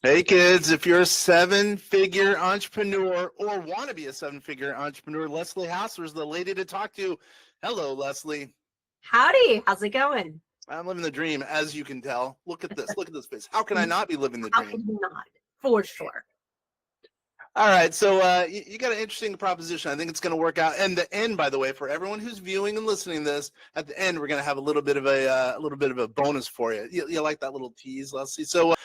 Hey kids, if you're a seven-figure entrepreneur or want to be a seven-figure entrepreneur, Leslie Hassler is the lady to talk to. Hello, Leslie. Howdy, how's it going? I'm living the dream, as you can tell. Look at this. Look at this face. How can I not be living the How dream? can you not? For sure. All right, so you got an interesting proposition. I think it's going to work out. And the end, by the way, for everyone who's viewing and listening to this, at the end we're going to have a little bit of a bonus for you. You like that little tease, Leslie? So.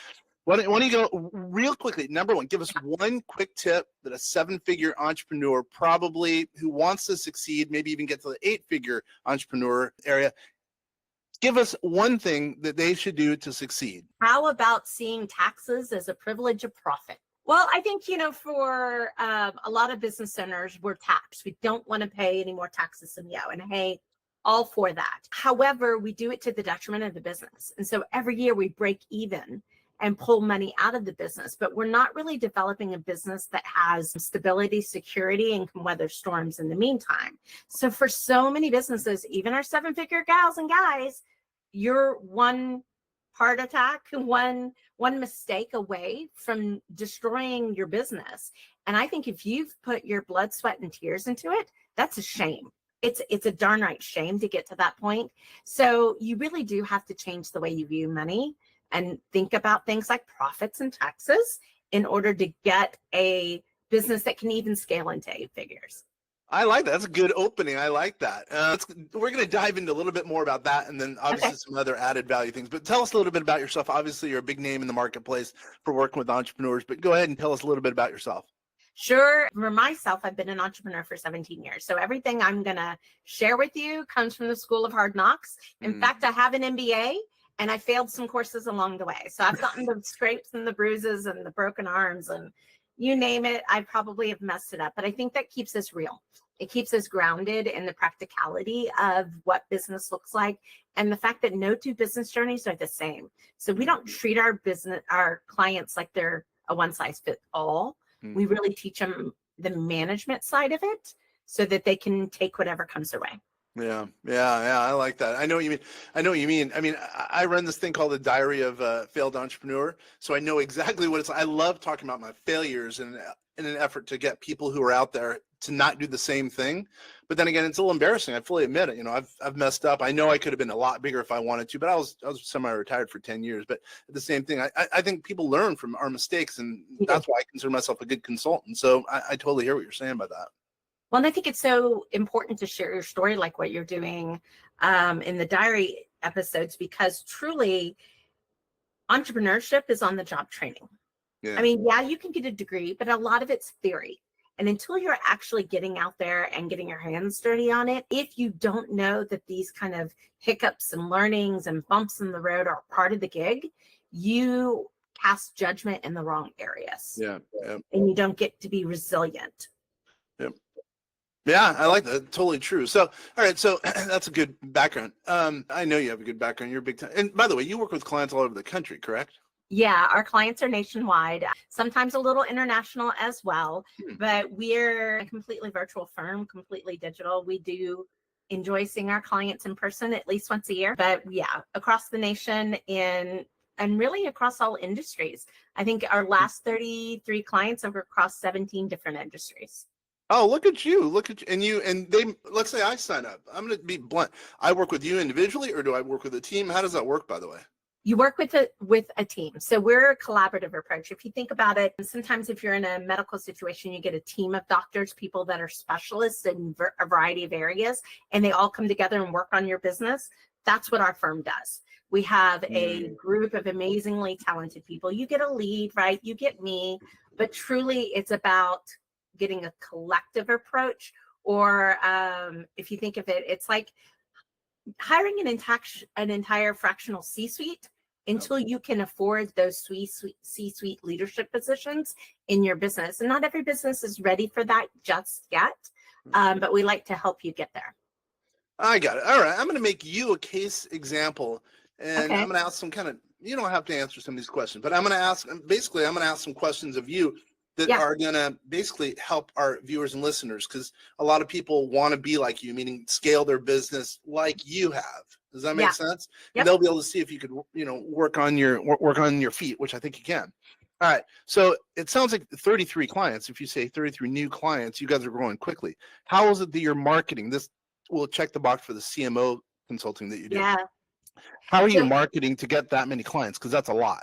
Why don't you go real quickly? Number one, give us one quick tip that a seven-figure entrepreneur probably who wants to succeed, maybe even get to the eight-figure entrepreneur area. Give us one thing that they should do to succeed. How about seeing taxes as a privilege of profit? Well, I think, for a lot of business owners, we're taxed. We don't want to pay any more taxes than and hey, all for that. However, we do it to the detriment of the business. And so every year we break even and pull money out of the business, but we're not really developing a business that has stability, security, and can weather storms in the meantime. So for so many businesses, even our seven-figure gals and guys, you're one heart attack, one mistake away from destroying your business. And I think if you've put your blood, sweat, and tears into it, that's a shame. It's a darn right shame to get to that point. So you really do have to change the way you view money and think about things like profits and taxes in order to get a business that can even scale into eight figures. I like that. That's a good opening. I like that. We're going to dive into a little bit more about that and then obviously some other added value things. But tell us a little bit about yourself. Obviously, you're a big name in the marketplace for working with entrepreneurs, but go ahead and tell us a little bit about yourself. Sure. For myself, I've been an entrepreneur for 17 years. So everything I'm going to share with you comes from the School of Hard Knocks. In fact, I have an MBA. And I failed some courses along the way. So I've gotten the scrapes and the bruises and the broken arms and you name it, I probably have messed it up. But I think that keeps us real. It keeps us grounded in the practicality of what business looks like and the fact that no two business journeys are the same. So we don't treat our clients like they're a one size fits all. We really teach them the management side of it so that they can take whatever comes their way. Yeah. I like that. I know what you mean. I mean, I run this thing called the Diary of a Failed Entrepreneur. So I know exactly what it's like. I love talking about my failures in an effort to get people who are out there to not do the same thing. But then again, it's a little embarrassing. I fully admit it. I've messed up. I know I could have been a lot bigger if I wanted to, but I was semi-retired for 10 years. But the same thing, I think people learn from our mistakes, and that's why I consider myself a good consultant. So I totally hear what you're saying by that. Well, and I think it's so important to share your story like what you're doing in the diary episodes, because truly entrepreneurship is on the job training. Yeah. I mean, you can get a degree, but a lot of it's theory. And until you're actually getting out there and getting your hands dirty on it, if you don't know that these kind of hiccups and learnings and bumps in the road are part of the gig, you cast judgment in the wrong areas. Yeah. And you don't get to be resilient. Yeah, I like that. Totally true. So, all right. So that's a good background. I know you have a good background. You're a big time. And by the way, you work with clients all over the country, correct? Yeah, our clients are nationwide, sometimes a little international as well, but we're a completely virtual firm, completely digital. We do enjoy seeing our clients in person at least once a year, but across the nation and really across all industries. I think our last 33 clients are across 17 different industries. Oh, look at you. And they, let's say I sign up. I'm going to be blunt. I work with you individually, or do I work with a team? How does that work, by the way? You work with a team. So we're a collaborative approach. If you think about it, sometimes if you're in a medical situation, you get a team of doctors, people that are specialists in a variety of areas, and they all come together and work on your business. That's what our firm does. We have a group of amazingly talented people. You get a lead, right? You get me, but truly it's about getting a collective approach, or if you think of it, it's like hiring an entire fractional C-suite until you can afford those C-suite leadership positions in your business. And not every business is ready for that just yet, but we like to help you get there. I got it. All right. I'm going to make you a case example, and I'm going to ask some you don't have to answer some of these questions, but I'm going to ask some questions of you that are going to basically help our viewers and listeners, because a lot of people want to be like you, meaning scale their business like you have. Does that make sense? Yep. And they'll be able to see if you could, work on your feet, which I think you can. All right. So it sounds like 33 clients. If you say 33 new clients, you guys are growing quickly. How is it that you're marketing? This will check the box for the CMO consulting that you do. Yeah. How are you So, marketing to get that many clients? Because that's a lot.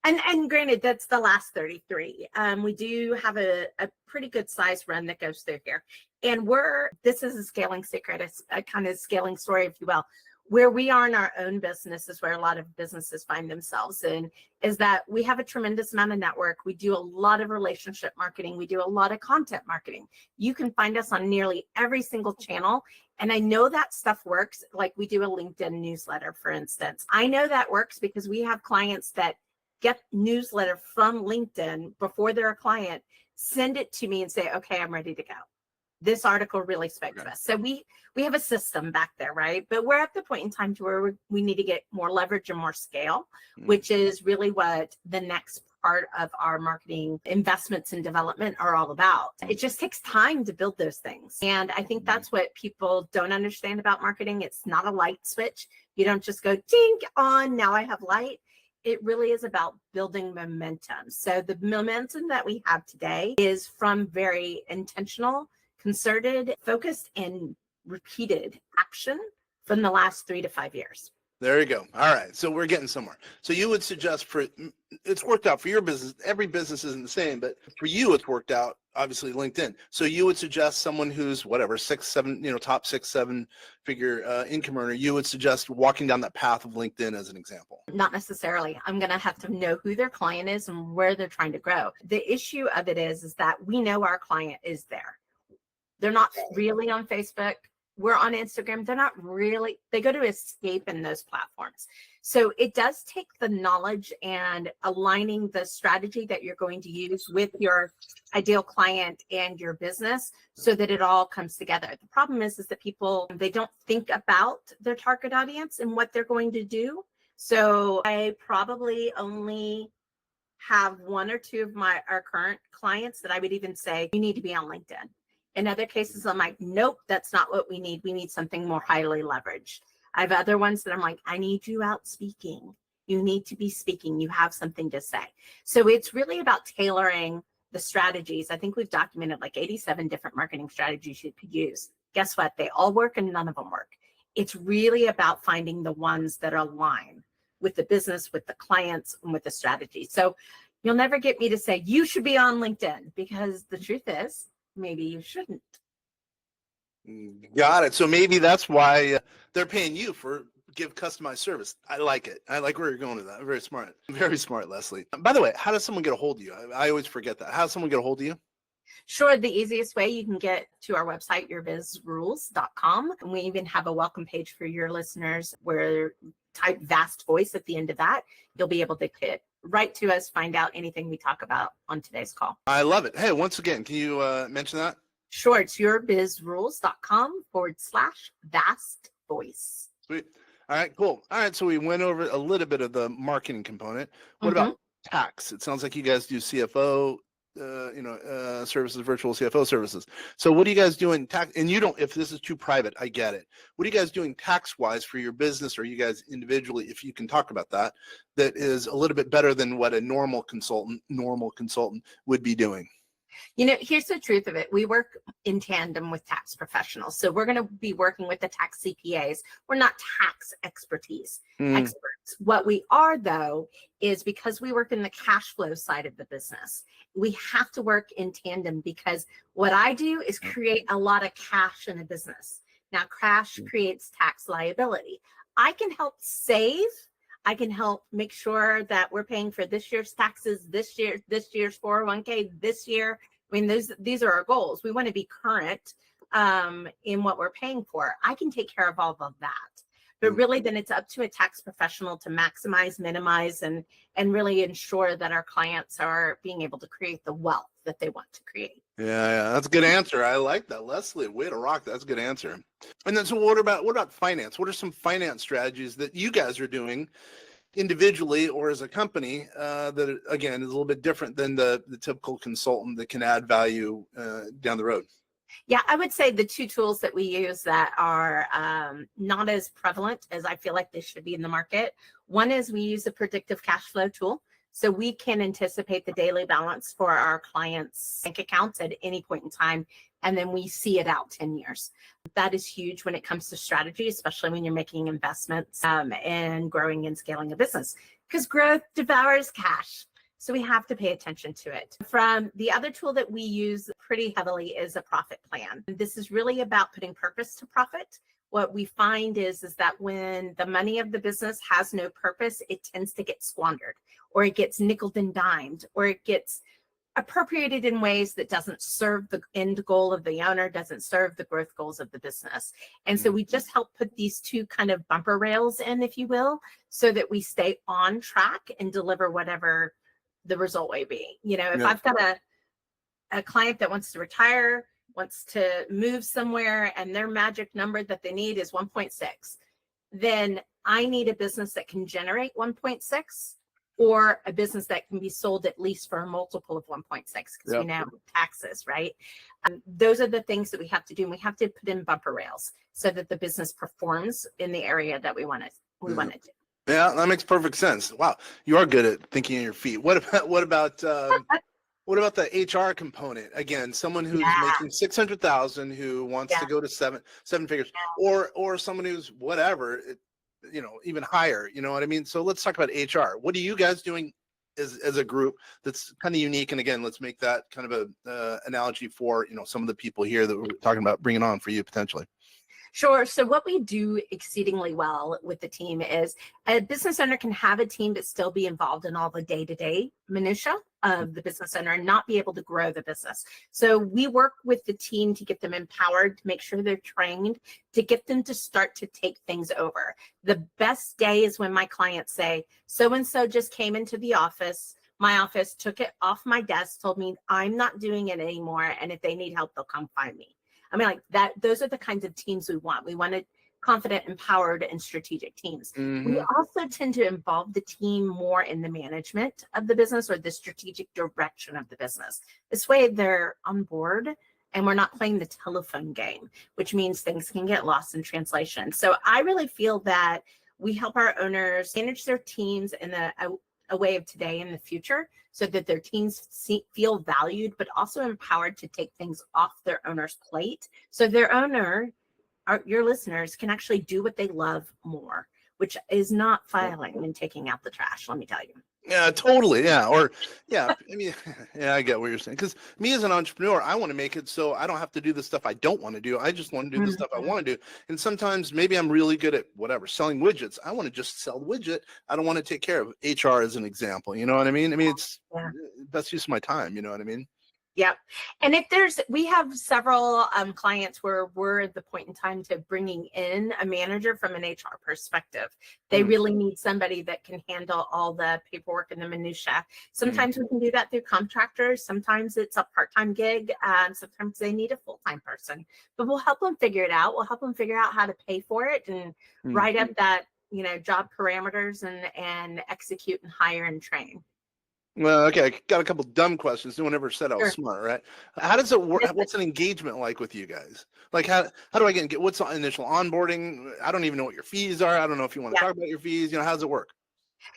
and granted, that's the last 33. We do have a pretty good size run that goes through here. And this is a scaling secret, a kind of scaling story, if you will. Where we are in our own business is where a lot of businesses find themselves in, is that we have a tremendous amount of network. We do a lot of relationship marketing. We do a lot of content marketing. You can find us on nearly every single channel. And I know that stuff works. Like we do a LinkedIn newsletter, for instance. I know that works because we have clients that get newsletter from LinkedIn before they're a client, send it to me and say, okay, I'm ready to go. This article really spoke to us. So we have a system back there, right? But we're at the point in time to where we need to get more leverage and more scale, which is really what the next part of our marketing investments and development are all about. It just takes time to build those things. And I think that's what people don't understand about marketing. It's not a light switch. You don't just go ding on, now I have light. It really is about building momentum. So the momentum that we have today is from very intentional, concerted, focused, and repeated action from the last 3 to 5 years. There you go. All right. So we're getting somewhere. So you would suggest it's worked out for your business. Every business isn't the same, but for you, it's worked out, obviously LinkedIn. So you would suggest someone who's whatever, 6, 7, top 6, 7 figure income earner, you would suggest walking down that path of LinkedIn as an example. Not necessarily. I'm going to have to know who their client is and where they're trying to grow. The issue of it is that we know our client is there. They're not really on Facebook. We're on Instagram. They're not really, they go to escape in those platforms. So it does take the knowledge and aligning the strategy that you're going to use with your ideal client and your business so that it all comes together. The problem is that people, they don't think about their target audience and what they're going to do. So I probably only have 1 or 2 of our current clients that I would even say, you need to be on LinkedIn. In other cases, I'm like, nope, that's not what we need. We need something more highly leveraged. I have other ones that I'm like, I need you out speaking. You need to be speaking. You have something to say. So it's really about tailoring the strategies. I think we've documented like 87 different marketing strategies you could use. Guess what? They all work and none of them work. It's really about finding the ones that align with the business, with the clients, and with the strategy. So you'll never get me to say, you should be on LinkedIn, because the truth is, maybe you shouldn't. Got it. So maybe that's why they're paying you for give customized service. I like it. I like where you're going with that. Very smart. Very smart, Leslie. By the way, how does someone get a hold of you? I always forget that. How does someone get a hold of you? Sure. The easiest way, you can get to our website, yourbizrules.com. And we even have a welcome page for your listeners where type vast voice at the end of that. You'll be able to get right to us, find out anything we talk about on today's call. I love it. Hey, once again, can you mention that? Sure. It's yourbizrules.com/vast voice. Sweet. All right, cool. All right. So we went over a little bit of the marketing component. What about tax? It sounds like you guys do CFO, services, virtual CFO services. So what are you guys doing tax? And you don't, if this is too private, I get it. What are you guys doing tax wise for your business, or you guys individually, if you can talk about that, that is a little bit better than what a normal consultant would be doing? Here's the truth of it. We work in tandem with tax professionals. So we're going to be working with the tax CPAs. We're not tax expertise experts. What we are, though, is because we work in the cash flow side of the business, we have to work in tandem, because what I do is create a lot of cash in a business. Now, cash creates tax liability. I can help save. I can help make sure that we're paying for this year's taxes, this year's 401k, this year. I mean, these are our goals. We want to be current in what we're paying for. I can take care of all of that. But really, then it's up to a tax professional to maximize, minimize, and really ensure that our clients are being able to create the wealth that they want to create. Yeah, that's a good answer. I like that, Leslie. Way to rock. That's a good answer. And then, so what about finance? What are some finance strategies that you guys are doing individually or as a company that, again, is a little bit different than the typical consultant that can add value down the road? Yeah, I would say the 2 tools that we use that are not as prevalent as I feel like they should be in the market. One is we use a predictive cash flow tool. So we can anticipate the daily balance for our clients' bank accounts at any point in time. And then we see it out 10 years. That is huge when it comes to strategy, especially when you're making investments and growing and scaling a business, because growth devours cash. So we have to pay attention to it. From the other tool that we use pretty heavily is a profit plan. This is really about putting purpose to profit. What we find is that when the money of the business has no purpose, it tends to get squandered, or it gets nickeled and dimed, or it gets appropriated in ways that doesn't serve the end goal of the owner, doesn't serve the growth goals of the business. And so we just help put these two kind of bumper rails in, if you will, so that we stay on track and deliver whatever the result may be. You know, if I've got a client that wants to retire, wants to move somewhere, and their magic number that they need is 1.6, then I need a business that can generate 1.6, or a business that can be sold at least for a multiple of 1.6, because we know taxes, right? Those are the things that we have to do. And we have to put in bumper rails so that the business performs in the area that we want it to. Yeah, that makes perfect sense. Wow, you are good at thinking on your feet. What about the HR component? Again, someone who's making 600,000 who wants to go to seven figures, or someone who's whatever, even higher. You know what I mean? So let's talk about HR. What are you guys doing as a group that's kind of unique? And again, let's make that kind of a analogy for some of the people here that we're talking about bringing on for you potentially. Sure. So what we do exceedingly well with the team is a business owner can have a team but still be involved in all the day-to-day minutia of the business owner and not be able to grow the business. So we work with the team to get them empowered, to make sure they're trained, to get them to start to take things over. The best day is when my clients say, so-and-so just came into the office. My office took it off my desk, told me I'm not doing it anymore. And if they need help, they'll come find me. I mean, like that, those are the kinds of teams we want. We want confident, empowered, and strategic teams. We also tend to involve the team more in the management of the business or the strategic direction of the business. This way they're on board and we're not playing the telephone game, which means things can get lost in translation. So I really feel that we help our owners manage their teams in a way of today and the future, so that their teams feel valued, but also empowered to take things off their owner's plate. So their owner, your listeners, can actually do what they love more, which is not filing and taking out the trash, let me tell you. Yeah, totally. Yeah. Or, I mean, I get what you're saying. Because me as an entrepreneur, I want to make it so I don't have to do the stuff I don't want to do. I just want to do the stuff I want to do. And sometimes maybe I'm really good at selling widgets. I want to just sell the widget. I don't want to take care of HR as an example. You know what I mean? I mean, it's best use of my time. You know what I mean? Yep. And we have several clients where we're at the point in time to bringing in a manager from an HR perspective. They really need somebody that can handle all the paperwork and the minutia. Sometimes we can do that through contractors. Sometimes it's a part-time gig. Sometimes they need a full-time person, but we'll help them figure it out. We'll help them figure out how to pay for it and write up that, job parameters and execute and hire and train. Well, okay, I got a couple dumb questions. No one ever said I was smart, right? How does it work? What's an engagement like with you guys? Like, how do I get what's the initial onboarding? I don't even know what your fees are. I don't know if you want to talk about your fees. How does it work?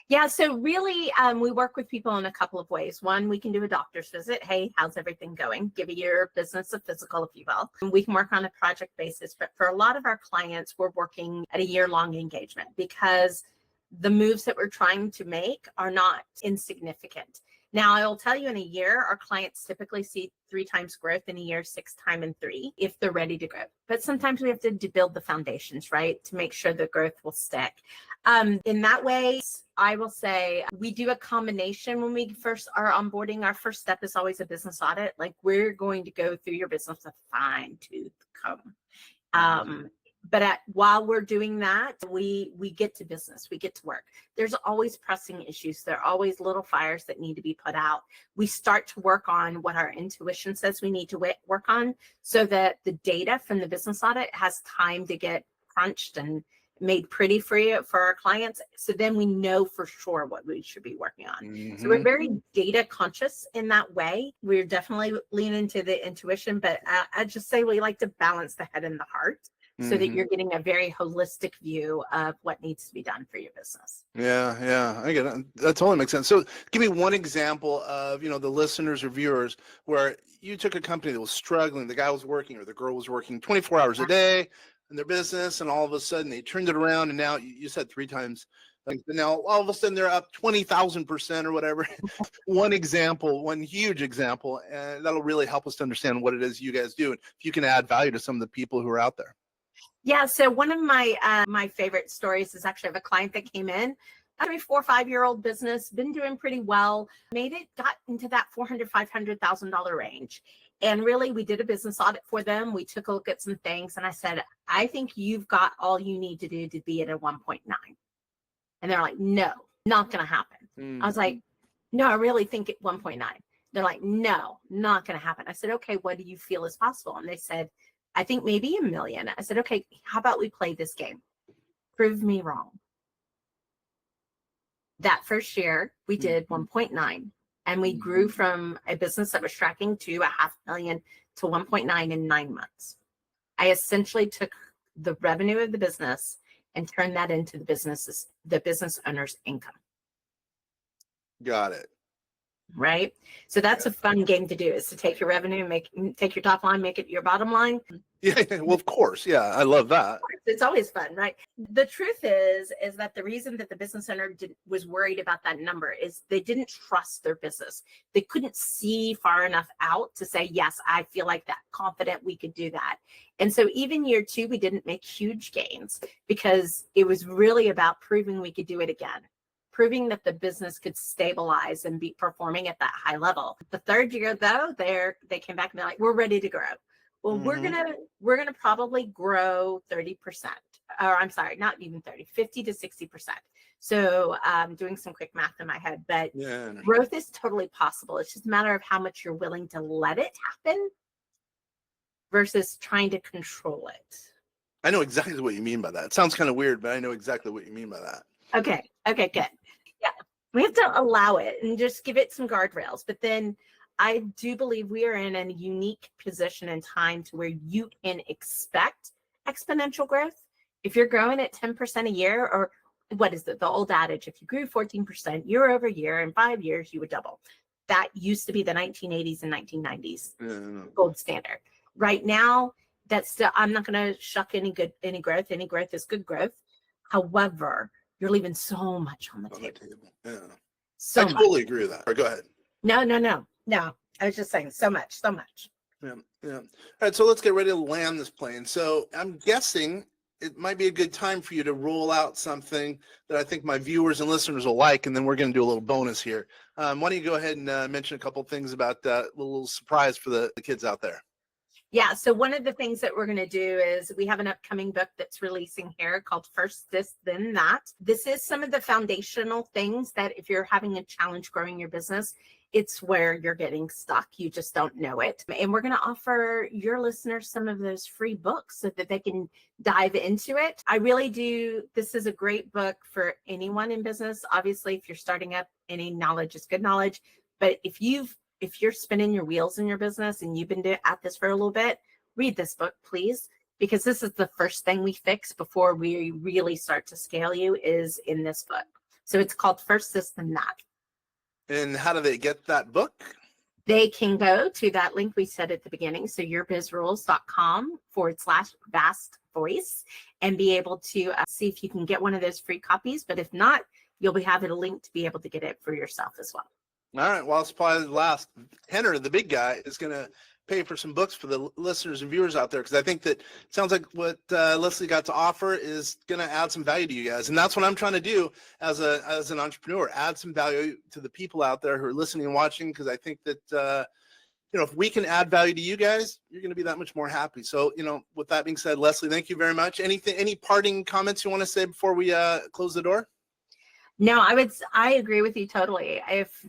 Yeah, so really, we work with people in a couple of ways. One, we can do a doctor's visit. Hey, how's everything going? Give your business a physical, if you will. And we can work on a project basis. But for a lot of our clients, we're working at a year-long engagement because the moves that we're trying to make are not insignificant. Now, I will tell you, in a year, our clients typically see 3 times growth in a year, 6 times in 3, if they're ready to grow. But sometimes we have to build the foundations, right, to make sure the growth will stick. In that way, I will say we do a combination when we first are onboarding. Our first step is always a business audit. Like, we're going to go through your business with a fine-tooth comb. But while we're doing that, we get to business, we get to work. There's always pressing issues. There are always little fires that need to be put out. We start to work on what our intuition says we need to work on, so that the data from the business audit has time to get crunched and made pretty for our clients. So then we know for sure what we should be working on. So we're very data conscious in that way. We're definitely leaning into the intuition, but I just say we like to balance the head and the heart. so that you're Hmm. getting a very holistic view of what needs to be done for your business. Yeah, I get it. That totally makes sense. So give me one example of, the listeners or viewers where you took a company that was struggling, the guy was working or the girl was working 24 hours a day in their business, and all of a sudden they turned it around, and now you said 3 times, like now all of a sudden they're up 20,000% or whatever. One example, one huge example, and that'll really help us to understand what it is you guys do, and if you can add value to some of the people who are out there. Yeah, so one of my favorite stories is actually of a client that came in, a 4 or 5 year old business, been doing pretty well, got into that $400,000-$500,000 range. And really, we did a business audit for them. We took a look at some things, and I said, I think you've got all you need to do to be at a 1.9. And they're like, no, not going to happen. I was like, no, I really think at 1.9. They're like, no, not going to happen. I said, okay, what do you feel is possible? And they said, I think maybe $1 million. I said, okay, how about we play this game? Prove me wrong. That first year, we did 1.9, and we grew from a business that was tracking to $500,000 to 1.9 in 9 months. I essentially took the revenue of the business and turned that into the business owner's income. Got it. Right? So that's a fun game to do, is to take your revenue, take your top line, make it your bottom line. Yeah, well, of course. Yeah, I love that. It's always fun, right? The truth is that the reason that the business owner was worried about that number is they didn't trust their business. They couldn't see far enough out to say, yes, I feel like that, confident we could do that. And so even year 2, we didn't make huge gains because it was really about proving we could do it again, proving that the business could stabilize and be performing at that high level. The third year, though, they came back and they're like, we're ready to grow. Well, we're gonna probably grow 30%, or I'm sorry, not even 30, 50 to 60%. So doing some quick math in my head, but growth is totally possible. It's just a matter of how much you're willing to let it happen versus trying to control it. I know exactly what you mean by that. It sounds kind of weird, but I know exactly what you mean by that. Okay, good. Yeah, we have to allow it and just give it some guardrails, but then I do believe we are in a unique position in time to where you can expect exponential growth. If you're growing at 10% a year, or what is the old adage, if you grew 14% year over year, in 5 years, you would double. That used to be the 1980s and 1990s gold standard. Right now, that's still, I'm not going to shuck any growth. Any growth is good growth. However, you're leaving so much on the table. Yeah. So I totally agree with that. Or go ahead. No, I was just saying so much. Yeah. All right, so let's get ready to land this plane. So I'm guessing it might be a good time for you to roll out something that I think my viewers and listeners will like, and then we're going to do a little bonus here. Why don't you go ahead and mention a couple of things about that, a little surprise for the kids out there. Yeah, so one of the things that we're going to do is we have an upcoming book that's releasing here called First This, Then That. This is some of the foundational things that if you're having a challenge growing your business, it's where you're getting stuck. You just don't know it. And we're going to offer your listeners some of those free books so that they can dive into it. I really do. This is a great book for anyone in business. Obviously, if you're starting up, any knowledge is good knowledge. But if you're spinning your wheels in your business and you've been at this for a little bit, read this book, please, because this is the first thing we fix before we really start to scale you is in this book. So it's called First This, Then That. And how do they get that book? They can go to that link we said at the beginning, so yourbizrules.com/vast voice, and be able to see if you can get one of those free copies. But if not, you'll be having a link to be able to get it for yourself as well. All right. Well, supply the last. Henner, the big guy, is going to pay for some books for the listeners and viewers out there, because I think that sounds like what Leslie got to offer is going to add some value to you guys, and that's what I'm trying to do as an entrepreneur, add some value to the people out there who are listening and watching, because I think that if we can add value to you guys, you're going to be that much more happy. So with that being said, Leslie, thank you very much. Any parting comments you want to say before we close the door? No, I agree with you totally. If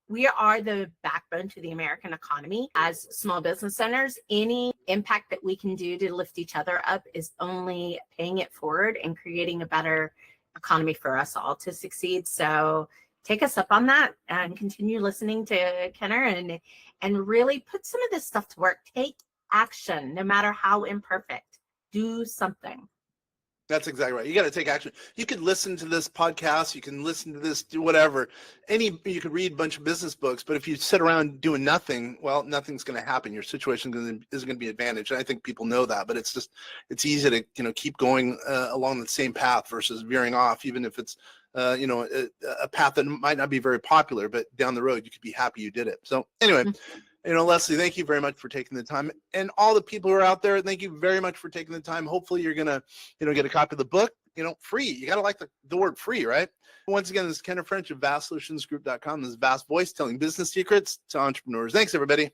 we are the backbone to the American economy as small business owners, any impact that we can do to lift each other up is only paying it forward and creating a better economy for us all to succeed. So take us up on that and continue listening to Kenner and really put some of this stuff to work. Take action, no matter how imperfect. do something. That's exactly right. You got to take action. You could listen to this podcast. You can listen to this, do whatever. You could read a bunch of business books, but if you sit around doing nothing, well, nothing's going to happen. Your situation isn't going to be advantaged. And I think people know that, but it's easy to, keep going along the same path versus veering off, even if it's, a path that might not be very popular, but down the road, you could be happy you did it. So anyway, Leslie, thank you very much for taking the time, and all the people who are out there, thank you very much for taking the time. Hopefully you're going to, get a copy of the book, free. You got to like the word free, right? Once again, this is Ken French of vastsolutionsgroup.com. This is Vast Voice telling business secrets to entrepreneurs. Thanks, everybody.